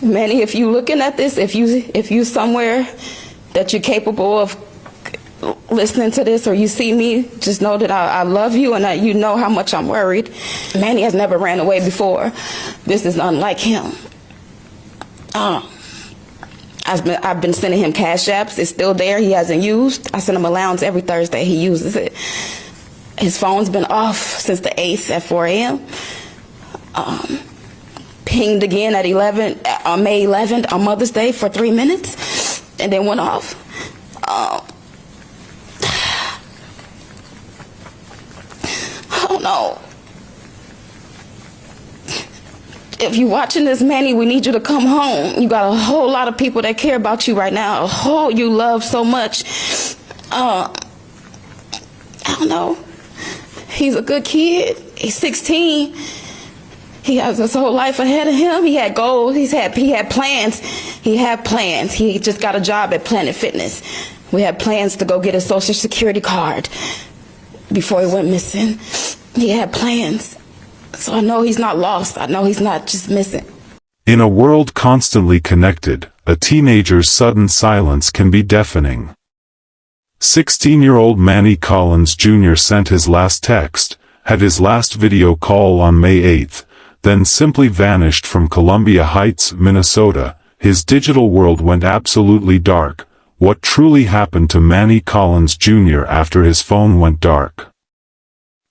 Manny, if you looking at this, if you somewhere that you're capable of listening to this, or you see me, just know that I love you, and that you know how much I'm worried. Manny has never ran away before. This is unlike him. I've been sending him cash apps. It's still there. He hasn't used. I send him allowance every Thursday. He uses it. His phone's been off since the 8th at 4 a.m. Pinged again at on May 11th on Mother's Day for 3 minutes, and then went off. I don't know. If you're watching this, Manny, we need you to come home. You got a whole lot of people that care about you right now. You love so much. I don't know. He's a good kid. He's 16. He has his whole life ahead of him. He had goals. He had plans. He had plans. He just got a job at Planet Fitness. We had plans to go get a Social Security card before he went missing. He had plans. So I know he's not lost. I know he's not just missing. In a world constantly connected, a teenager's sudden silence can be deafening. 16-year-old Manny Collins Jr. sent his last text, had his last video call on May 8th, then simply vanished from Columbia Heights, Minnesota. His digital world went absolutely dark. What truly happened to Manny Collins Jr. after his phone went dark?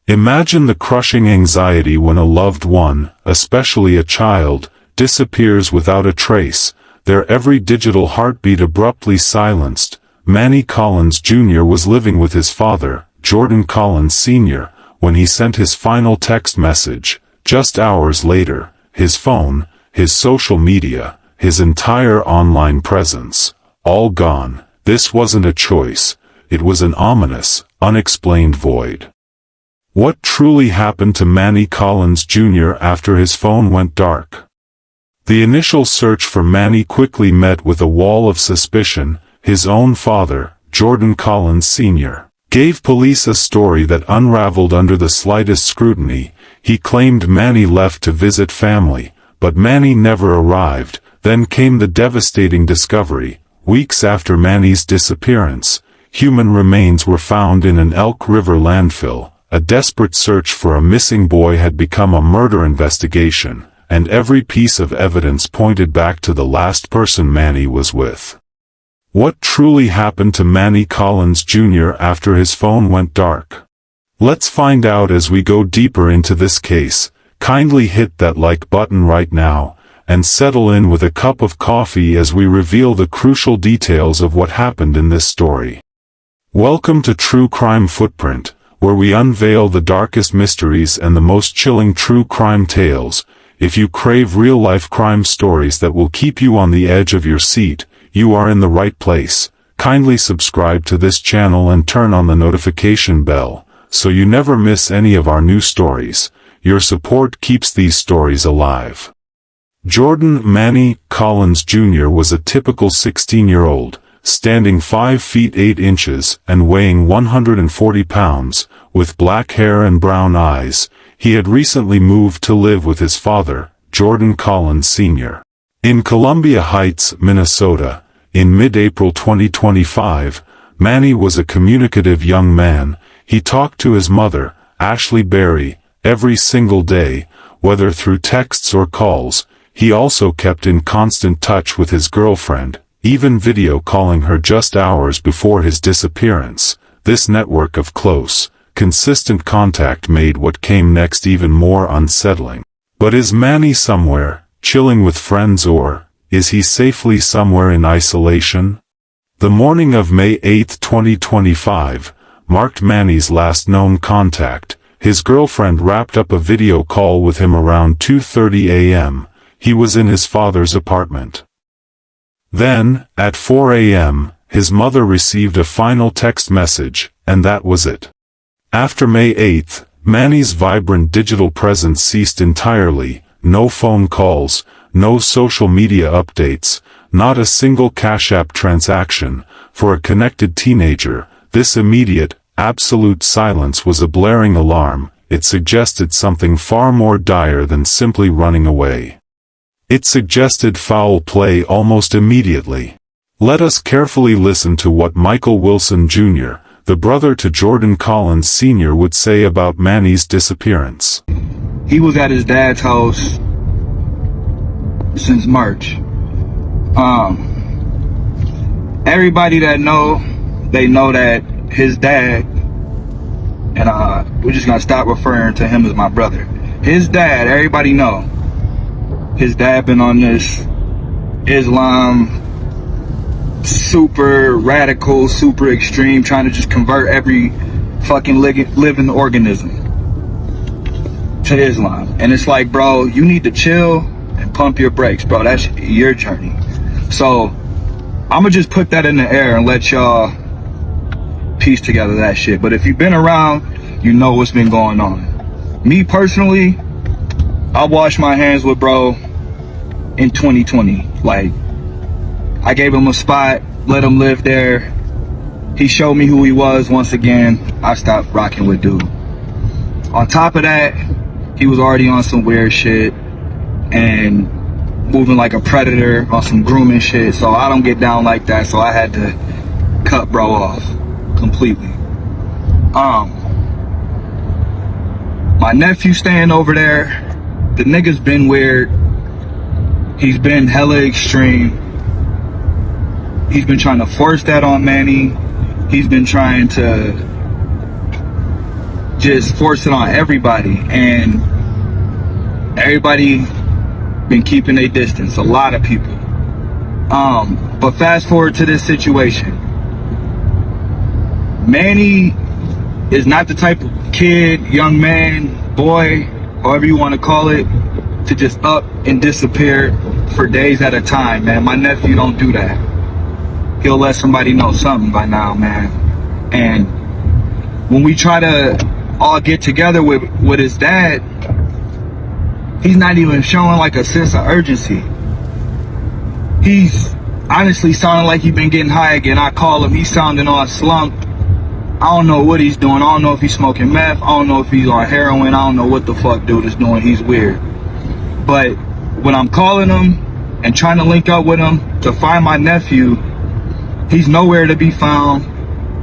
Imagine the crushing anxiety when a loved one, especially a child, disappears without a trace, their every digital heartbeat abruptly silenced. Manny Collins Jr. was living with his father, Jordan Collins Sr., when he sent his final text message. Just hours later, his phone, his social media, his entire online presence, all gone. This wasn't a choice. It was an ominous, unexplained void. What truly happened to Manny Collins Jr. after his phone went dark? The initial search for Manny quickly met with a wall of suspicion. His own father, Jordan Collins Sr., gave police a story that unraveled under the slightest scrutiny. He claimed Manny left to visit family, but Manny never arrived. Then came the devastating discovery. Weeks after Manny's disappearance, human remains were found in an Elk River landfill. A desperate search for a missing boy had become a murder investigation, and every piece of evidence pointed back to the last person Manny was with. What truly happened to Manny Collins Jr. after his phone went dark? Let's find out as we go deeper into this case. Kindly hit that like button right now, and settle in with a cup of coffee as we reveal the crucial details of what happened in this story. Welcome to True Crime Footprint, where we unveil the darkest mysteries and the most chilling true crime tales. If you crave real-life crime stories that will keep you on the edge of your seat, you are in the right place. Kindly subscribe to this channel and turn on the notification bell, so you never miss any of our new stories. Your support keeps these stories alive. Jordan Manny Collins Jr. was a typical 16-year-old, standing 5 feet 8 inches and weighing 140 pounds, with black hair and brown eyes. He had recently moved to live with his father, Jordan Collins Sr., in Columbia Heights, Minnesota. In mid-April 2025, Manny was a communicative young man. He talked to his mother, Ashley Berry, every single day, whether through texts or calls. He also kept in constant touch with his girlfriend, even video calling her just hours before his disappearance. This network of close, consistent contact made what came next even more unsettling. But is Manny somewhere, chilling with friends, or is he safely somewhere in isolation? The morning of May 8, 2025, marked Manny's last known contact. His girlfriend wrapped up a video call with him around 2:30 a.m. He was in his father's apartment. Then, at 4 a.m., his mother received a final text message, and that was it. After May 8th, Manny's vibrant digital presence ceased entirely. No phone calls, no social media updates, not a single Cash App transaction. For a connected teenager, this immediate, absolute silence was a blaring alarm. It suggested something far more dire than simply running away. It suggested foul play almost immediately. Let us carefully listen to what Michael Wilson Jr., the brother to Jordan Collins Sr., would say about Manny's disappearance. He was at his dad's house since March. Everybody that know, they know that his dad, and we're just gonna stop referring to him as my brother. His dad, everybody know, his dad been on this Islam, super radical, super extreme, trying to just convert every fucking living organism to Islam. And it's like, bro, you need to chill and pump your brakes, bro. That's your journey. So I'm gonna just put that in the air and let y'all piece together that shit. But if you've been around, you know what's been going on. Me personally, I washed my hands with bro in 2020. Like, I gave him a spot, let him live there. He showed me who he was once again. I stopped rocking with dude. On top of that, he was already on some weird shit and moving like a predator on some grooming shit. So I don't get down like that. So I had to cut bro off completely. My nephew staying over there, the nigga's been weird. He's been hella extreme. He's been trying to force that on Manny. He's been trying to just force it on everybody, and everybody been keeping their distance, a lot of people. But fast forward to this situation. Manny is not the type of kid, young man, boy, however you want to call it, to just up and disappear for days at a time, man. My nephew don't do that. He'll let somebody know something by now, man. And when we try to all get together with his dad, he's not even showing like a sense of urgency. He's honestly sounding like he's been getting high again. I call him, he's sounding all slumped. I don't know what he's doing. I don't know if he's smoking meth. I don't know if he's on heroin. I don't know what the fuck dude is doing. He's weird. But when I'm calling him and trying to link up with him to find my nephew, he's nowhere to be found.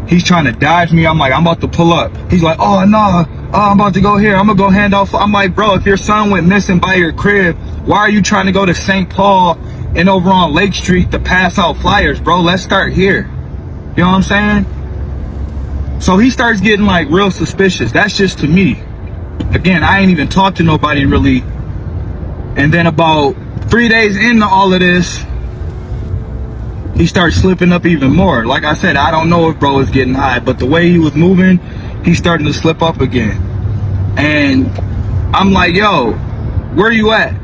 He's trying to dodge me. I'm like, I'm about to pull up. He's like, oh, no, I'm about to go here. I'm going to go hand off. I'm like, bro, if your son went missing by your crib, why are you trying to go to St. Paul and over on Lake Street to pass out flyers, bro? Let's start here. You know what I'm saying? So he starts getting like real suspicious. That's just to me. Again, I ain't even talked to nobody really. And then about 3 days into all of this, he starts slipping up even more. Like I said, I don't know if bro is getting high, but the way he was moving, he's starting to slip up again. And I'm like, yo, where you at?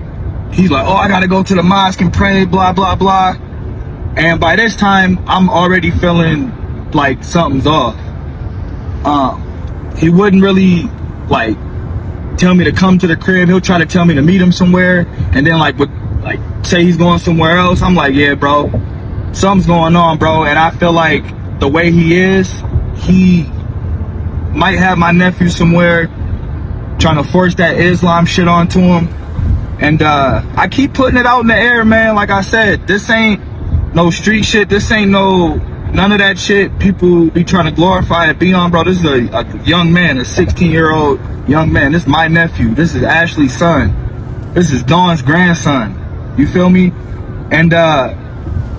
He's like, oh, I gotta go to the mosque and pray, blah, blah, blah. And by this time, I'm already feeling like something's off. He wouldn't really like tell me to come to the crib. He'll try to tell me to meet him somewhere, and then like say he's going somewhere else. I'm like, yeah, bro, something's going on, bro. And I feel like the way he is, he might have my nephew somewhere trying to force that Islam shit onto him. And I keep putting it out in the air, man. Like I said, this ain't no street shit. This ain't none of that shit people be trying to glorify and be on, bro. This is a young man, a 16-year-old young man. This is my nephew. This is Ashley's son. This is Dawn's grandson. You feel me? And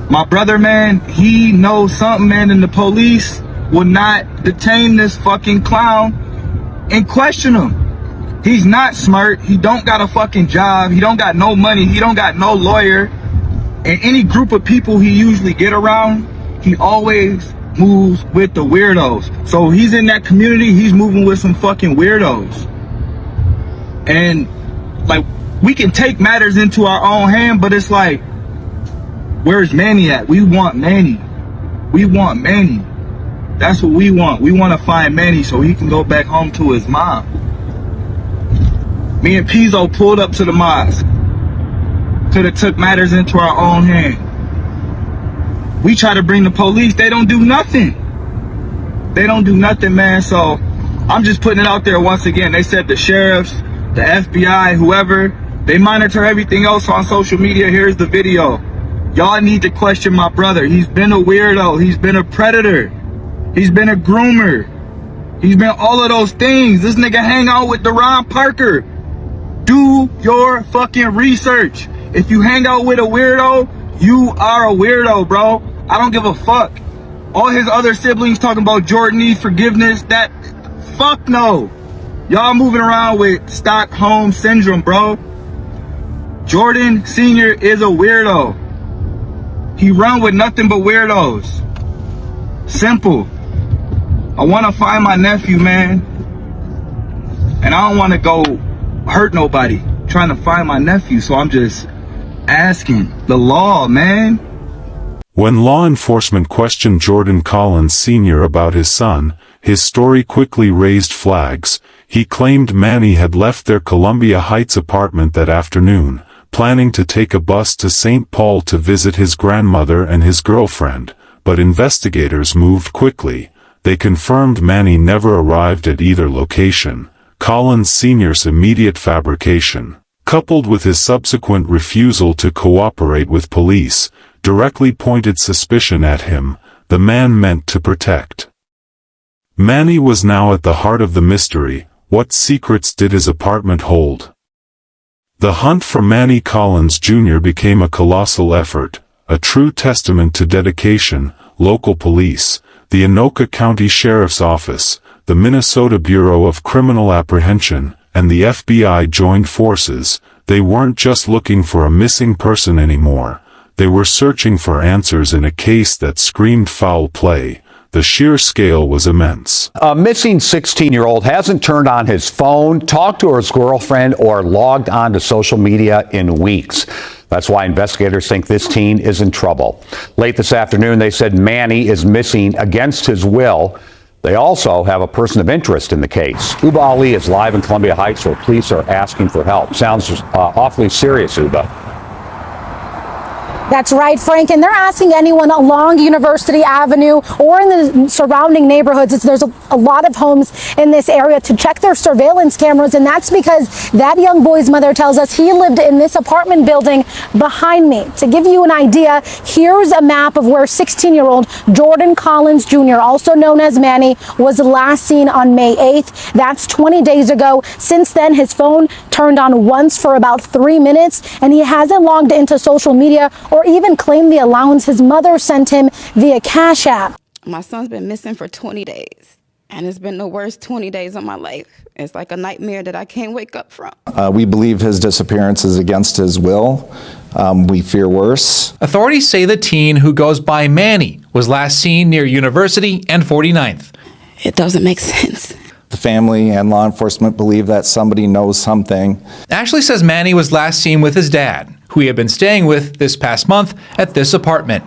my brother, man, he knows something, man, and the police will not detain this fucking clown and question him. He's not smart. He don't got a fucking job. He don't got no money. He don't got no lawyer. And any group of people he usually get around, he always moves with the weirdos. So he's in that community, he's moving with some fucking weirdos. And like, we can take matters into our own hand, but it's like, where's Manny at? We want Manny. We want Manny. That's what we want. We want to find Manny so he can go back home to his mom. Me and Pizzo pulled up to the mosque. Could have took matters into our own hand. We try to bring the police, they don't do nothing. They don't do nothing, man. So I'm just putting it out there once again. They said the sheriffs, the FBI, whoever, They monitor everything else on social media. Here's the video. Y'all need to question my brother. He's been a weirdo. He's been a predator. He's been a groomer. He's been all of those things. This nigga hang out with Deron Parker. Do your fucking research. If you hang out with a weirdo, you are a weirdo, bro. I don't give a fuck. All his other siblings talking about Jordan needs forgiveness. Fuck no. Y'all moving around with Stockholm syndrome, bro. Jordan Sr. is a weirdo. He run with nothing but weirdos. Simple. I want to find my nephew, man. And I don't want to go hurt nobody trying to find my nephew. So I'm just asking the law, man. When law enforcement questioned Jordan Collins Sr. about his son, his story quickly raised flags. He claimed Manny had left their Columbia Heights apartment that afternoon, planning to take a bus to St. Paul to visit his grandmother and his girlfriend, but investigators moved quickly. They confirmed Manny never arrived at either location. Collins Sr.'s immediate fabrication, coupled with his subsequent refusal to cooperate with police, directly pointed suspicion at him, the man meant to protect. Manny was now at the heart of the mystery. What secrets did his apartment hold? The hunt for Manny Collins Jr. became a colossal effort, a true testament to dedication. Local police, the Anoka County Sheriff's Office, the Minnesota Bureau of Criminal Apprehension, and the FBI joined forces. They weren't just looking for a missing person anymore. They were searching for answers in a case that screamed foul play. The sheer scale was immense. A missing 16-year-old hasn't turned on his phone, talked to his girlfriend, or logged on to social media in weeks. That's why investigators think this teen is in trouble. Late this afternoon, they said Manny is missing against his will. They also have a person of interest in the case. Uba Ali is live in Columbia Heights, where police are asking for help. Sounds awfully serious, Uba. That's right, Frank. And they're asking anyone along University Avenue or in the surrounding neighborhoods. There's a lot of homes in this area to check their surveillance cameras. And that's because that young boy's mother tells us he lived in this apartment building behind me. To give you an idea, here's a map of where 16-year-old Jordan Collins Jr., also known as Manny, was last seen on May 8th. That's 20 days ago. Since then, his phone turned on once for about 3 minutes, and he hasn't logged into social media or even claimed the allowance his mother sent him via Cash App. My son's been missing for 20 days, and it's been the worst 20 days of my life. It's like a nightmare that I can't wake up from. We believe his disappearance is against his will. We fear worse. Authorities say the teen, who goes by Manny, was last seen near University and 49th. It doesn't make sense. The family and law enforcement believe that somebody knows something. Ashley says Manny was last seen with his dad, who he had been staying with this past month at this apartment.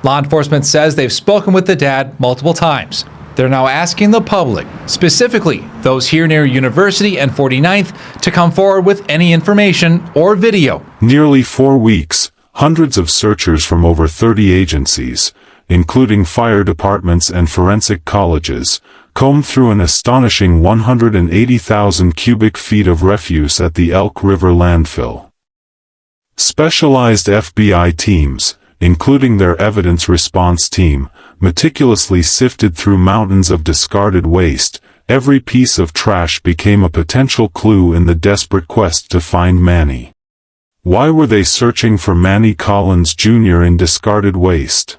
Law enforcement says they've spoken with the dad multiple times. They're now asking the public, specifically those here near University and 49th, to come forward with any information or video. Nearly 4 weeks, hundreds of searchers from over 30 agencies, including fire departments and forensic colleges, combed through an astonishing 180,000 cubic feet of refuse at the Elk River landfill. Specialized FBI teams, including their evidence response team, meticulously sifted through mountains of discarded waste. Every piece of trash became a potential clue in the desperate quest to find Manny. Why were they searching for Manny Collins Jr. in discarded waste?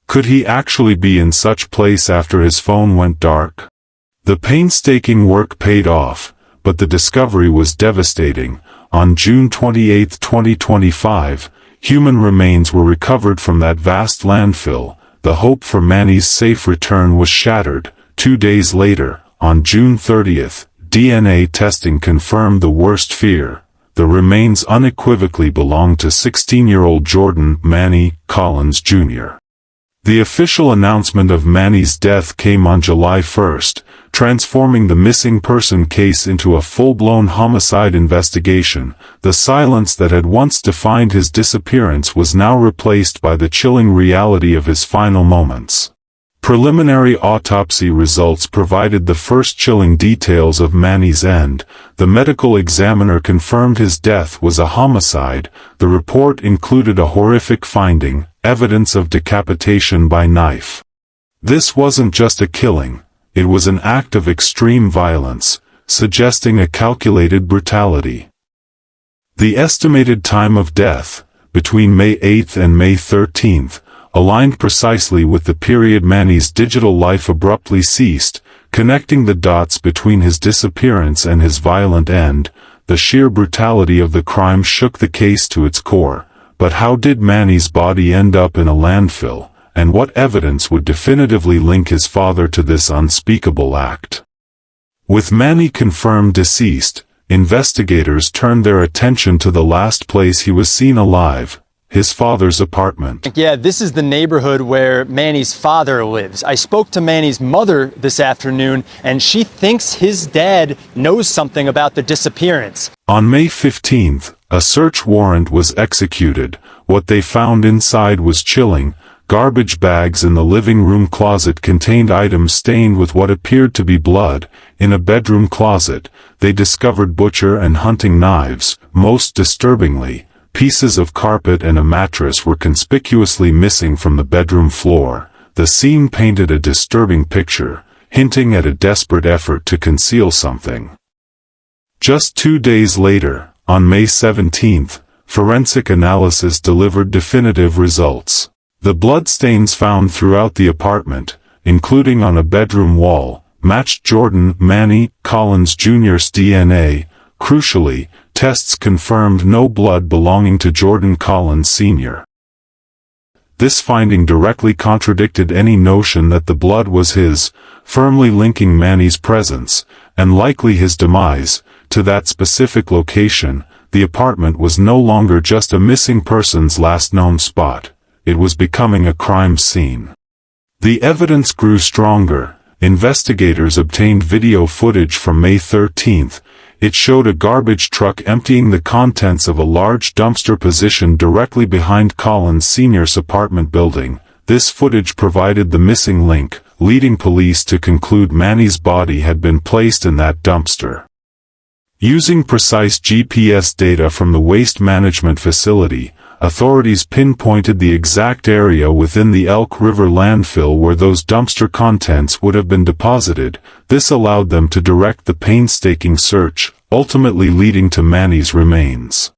Could he actually be in such place after his phone went dark? The painstaking work paid off, but the discovery was devastating. On June 28, 2025, human remains were recovered from that vast landfill. The hope for Manny's safe return was shattered. 2 days later, on June 30th, DNA testing confirmed the worst fear. The remains unequivocally belonged to 16-year-old Jordan Manny Collins Jr. The official announcement of Manny's death came on July 1st, transforming the missing person case into a full-blown homicide investigation. The silence that had once defined his disappearance was now replaced by the chilling reality of his final moments. Preliminary autopsy results provided the first chilling details of Manny's end. The medical examiner confirmed his death was a homicide. The report included a horrific finding, evidence of decapitation by knife. This wasn't just a killing, it was an act of extreme violence, suggesting a calculated brutality. The estimated time of death, between May 8 and May 13, aligned precisely with the period Manny's digital life abruptly ceased, connecting the dots between his disappearance and his violent end. The sheer brutality of the crime shook the case to its core. But how did Manny's body end up in a landfill, and what evidence would definitively link his father to this unspeakable act? With Manny confirmed deceased, investigators turned their attention to the last place he was seen alive, his father's apartment. Yeah, this is the neighborhood where Manny's father lives. I spoke to Manny's mother this afternoon, and she thinks his dad knows something about the disappearance. On May 15th, a search warrant was executed. What they found inside was chilling. Garbage bags in the living room closet contained items stained with what appeared to be blood. In a bedroom closet, they discovered butcher and hunting knives. Most disturbingly, pieces of carpet and a mattress were conspicuously missing from the bedroom floor. The scene painted a disturbing picture, hinting at a desperate effort to conceal something. Just 2 days later, on May 17th, forensic analysis delivered definitive results. The bloodstains found throughout the apartment, including on a bedroom wall, matched Jordan Manny Collins Jr.'s DNA. Crucially, tests confirmed no blood belonging to Jordan Collins Sr. This finding directly contradicted any notion that the blood was his, firmly linking Manny's presence, and likely his demise, to that specific location. The apartment was no longer just a missing person's last known spot, it was becoming a crime scene. The evidence grew stronger. Investigators obtained video footage from May 13th. It showed a garbage truck emptying the contents of a large dumpster positioned directly behind Collins Sr.'s apartment building. This footage provided the missing link, leading police to conclude Manny's body had been placed in that dumpster. Using precise GPS data from the waste management facility, authorities pinpointed the exact area within the Elk River landfill where those dumpster contents would have been deposited. This allowed them to direct the painstaking search, ultimately leading to Manny's remains.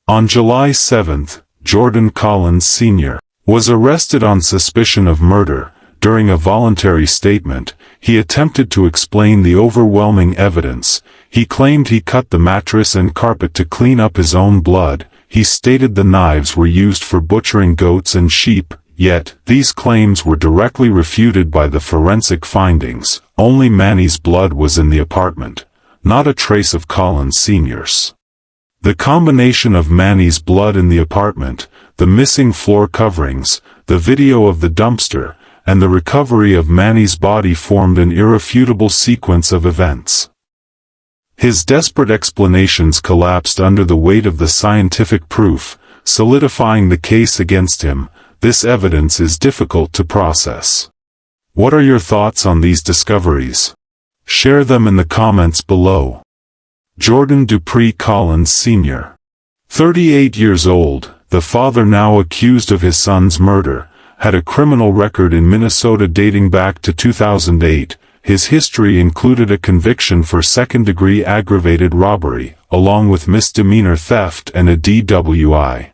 On July 7th, Jordan Collins Sr. was arrested on suspicion of murder. During a voluntary statement, he attempted to explain the overwhelming evidence. He claimed he cut the mattress and carpet to clean up his own blood. He stated the knives were used for butchering goats and sheep, yet these claims were directly refuted by the forensic findings. Only Manny's blood was in the apartment, not a trace of Collins Sr.'s. The combination of Manny's blood in the apartment, the missing floor coverings, the video of the dumpster, and the recovery of Manny's body formed an irrefutable sequence of events. His desperate explanations collapsed under the weight of the scientific proof, solidifying the case against him. This evidence is difficult to process. What are your thoughts on these discoveries? Share them in the comments below. Jordan Dupree Collins Sr., 38 years old, the father now accused of his son's murder, had a criminal record in Minnesota dating back to 2008. His history included a conviction for second-degree aggravated robbery, along with misdemeanor theft and a DWI.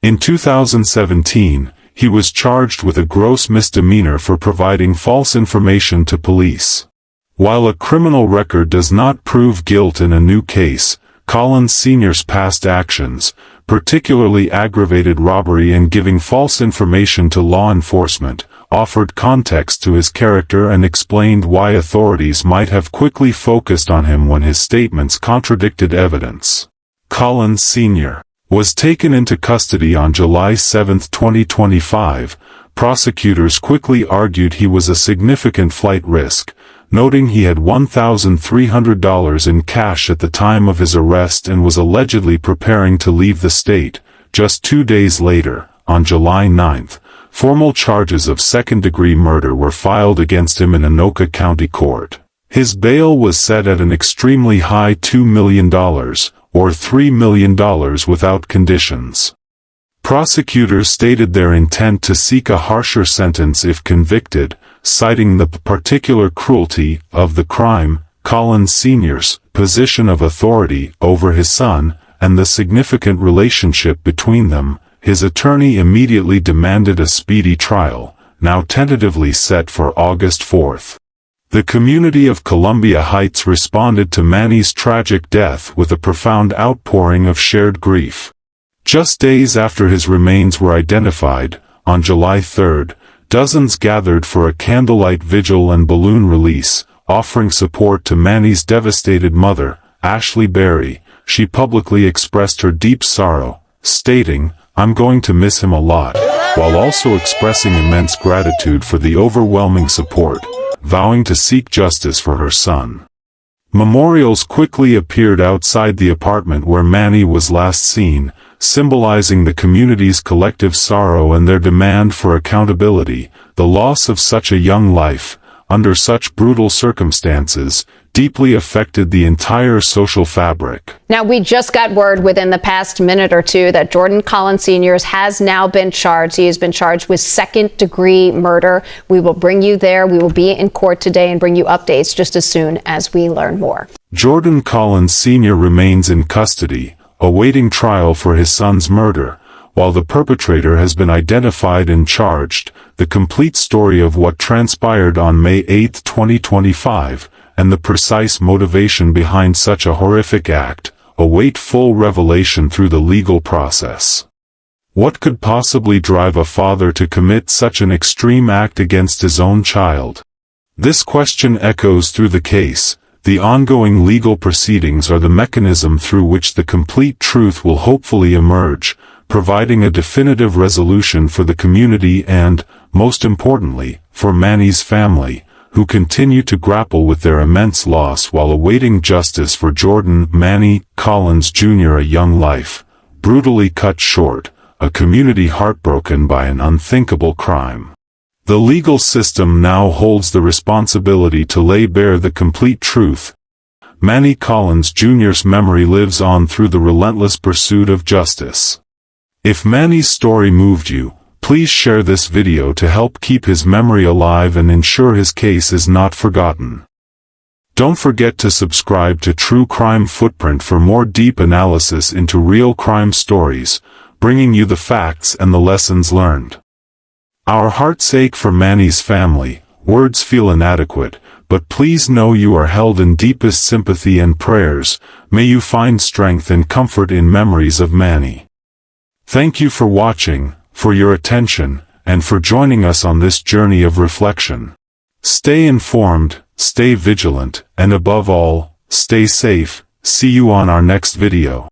In 2017, he was charged with a gross misdemeanor for providing false information to police. While a criminal record does not prove guilt in a new case, Collins Sr.'s past actions, particularly aggravated robbery and giving false information to law enforcement, offered context to his character and explained why authorities might have quickly focused on him when his statements contradicted evidence. Collins Sr. was taken into custody on July 7, 2025. Prosecutors quickly argued he was a significant flight risk, noting he had $1,300 in cash at the time of his arrest and was allegedly preparing to leave the state. Just 2 days later, on July 9, Formal charges of second-degree murder were filed against him in Anoka County Court. His bail was set at an extremely high $2 million, or $3 million without conditions. Prosecutors stated their intent to seek a harsher sentence if convicted, citing the particular cruelty of the crime, Collins Sr.'s position of authority over his son, and the significant relationship between them. His attorney immediately demanded a speedy trial, now tentatively set for August 4th. The community of Columbia Heights responded to Manny's tragic death with a profound outpouring of shared grief. Just days after his remains were identified, on July 3rd, dozens gathered for a candlelight vigil and balloon release, offering support to Manny's devastated mother, Ashley Berry. She publicly expressed her deep sorrow, stating, "I'm going to miss him a lot," while also expressing immense gratitude for the overwhelming support, vowing to seek justice for her son. Memorials quickly appeared outside the apartment where Manny was last seen, symbolizing the community's collective sorrow and their demand for accountability. The loss of such a young life, under such brutal circumstances, deeply affected the entire social fabric. Now, we just got word within the past minute or two that Jordan Collins Sr. has now been charged. He has been charged with second-degree murder. We will bring you there. We will be in court today and bring you updates just as soon as we learn more. Jordan Collins Sr. remains in custody, awaiting trial for his son's murder, while the perpetrator has been identified and charged. The complete story of what transpired on May 8, 2025, and the precise motivation behind such a horrific act, await full revelation through the legal process. What could possibly drive a father to commit such an extreme act against his own child? This question echoes through the case. The ongoing legal proceedings are the mechanism through which the complete truth will hopefully emerge, providing a definitive resolution for the community and, most importantly, for Manny's family, who continue to grapple with their immense loss while awaiting justice for Jordan Manny Collins Jr., a young life, brutally cut short, a community heartbroken by an unthinkable crime. The legal system now holds the responsibility to lay bare the complete truth. Manny Collins Jr.'s memory lives on through the relentless pursuit of justice. If Manny's story moved you, please share this video to help keep his memory alive and ensure his case is not forgotten. Don't forget to subscribe to True Crime Footprint for more deep analysis into real crime stories, bringing you the facts and the lessons learned. Our hearts ache for Manny's family. Words feel inadequate, but please know you are held in deepest sympathy and prayers. May you find strength and comfort in memories of Manny. Thank you for watching, for your attention, and for joining us on this journey of reflection. Stay informed, stay vigilant, and above all, stay safe. See you on our next video.